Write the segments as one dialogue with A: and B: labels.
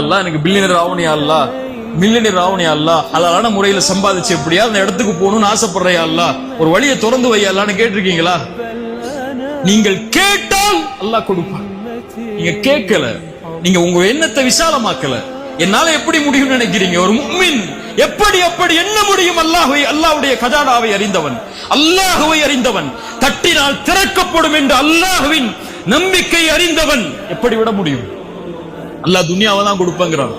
A: அல்லாஹ் எனக்கு பில்லியனர் ஆகணும் யா அல்லாஹ், மில்லியனர் ஆகணும் யா அல்லாஹ், ஹலாலான முறையில சம்பாதிச்சு எப்படியா அந்த இடத்துக்கு போகணும்னு ஆசைப்படுறேன் யா அல்லாஹ், ஒரு வழியை திறந்து வை யா அல்லாஹ்னு கேட்டிருக்கீங்களா? நீங்கள் கேட்டால் அல்லாஹ் கொடுப்பான். நீங்க கேட்கல, நீங்க உங்க எண்ணத்தை விசாலமாக்கல. என்னால எப்படி முடியும் நினைக்கிறீங்க? ஒரு முஃமின் எப்படி என்ன முடியும்? அல்லாஹ்வுடைய கஜானாவை அறிந்தவன், அல்லாஹ்வை அறிந்தவன், தட்டினால் திறக்கப்படும் என்று அல்லாஹ்வின் நம்பிக்கை அறிந்தவன் எப்படி விட முடியும்? அல்லாஹ் துனியாவை தான் கொடுப்பங்கிறான்.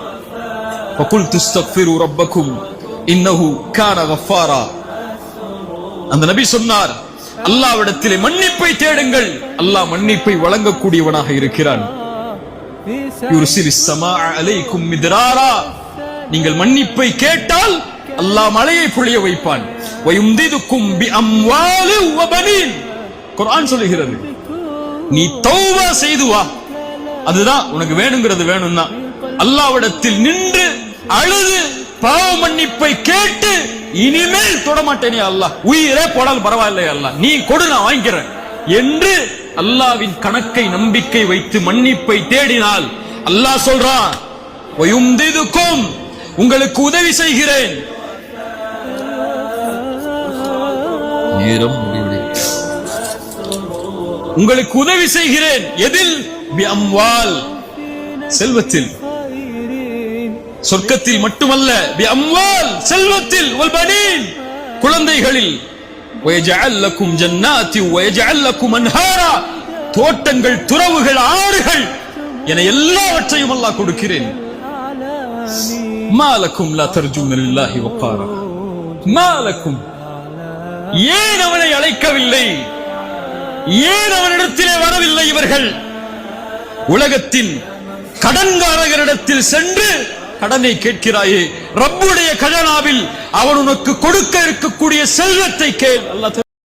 A: ஃபகுல் துஸ்தக்ஃபிரு ரப்பக்கும் இன்னஹு கான கஃபாரா. அந்த நபி சொன்னார், அல்லாஹ்விடத்திலே மன்னிப்பை தேடுங்கள், அல்லாஹ் மன்னிப்பை வழங்கக்கூடியவனாக இருக்கிறான். யுர்சிலிஸ் ஸமாஅ அலைக்கும் மித்ராரா. நீங்கள் மன்னிப்பை கேட்டால் அல்லாஹ் மழையை பொழிய வைப்பான். வயும்திதுக்கும் பிஅம்வாலி வபனீன். குர்ஆன் சொல்லுகிறது, நீ தௌபா செய்து வா, அதுதான் உனக்கு வேணுங்கிறது வேணும்னா. அல்லாஹ்விடத்தில் நின்று அழுது பாவ மன்னிப்பை கேட்டு இனிமேல் தொடமாட்டேனே அல்லாஹ், உயிரே போடால் பரவாயில்லை அல்லாஹ், நீ கொடு நான் வாங்கிக்கிறேன் என்று அல்லாஹ்வின் கணக்கை நம்பிக்கை வைத்து மன்னிப்பை தேடினால் அல்லாஹ் சொல்றான், வயும்திதுக்கும், உங்களுக்கு உதவி செய்கிறேன். நேரம் முடிவடைகிறது. உங்களுக்கு உதவி செய்கிறேன். எதில்? பிஅம்வால், செல்வத்தில். சொர்க்கத்தில் மட்டுமல்ல, பிஅம்வால், செல்வத்தில், வல்பனீன், குழந்தைகளில். வயஜஅல் லக்கும் ஜன்னாத்தி வயஜஅல் லக்கும் அன்ஹாரா, தோட்டங்கள், துறவுகள், ஆறுகள் என எல்லாவற்றையும் அல்லாஹ் கொடுக்கிறேன். மாலக்கும் லா தர்ஜூன லில்லாஹி வகாரா. மாலக்கும், ஏன் அவனை அழைக்கவில்லை? ஏன் அவனிடத்திலே வரவில்லை இவர்கள்? உலகத்தின் கடன்காரர்களிடத்தில் சென்று கடனை கேட்கிறாயே, ரப்புடைய கஜானாவில் அவன் உனக்கு கொடுக்க இருக்கக்கூடிய செல்வத்தை கேள், அல்லாஹ்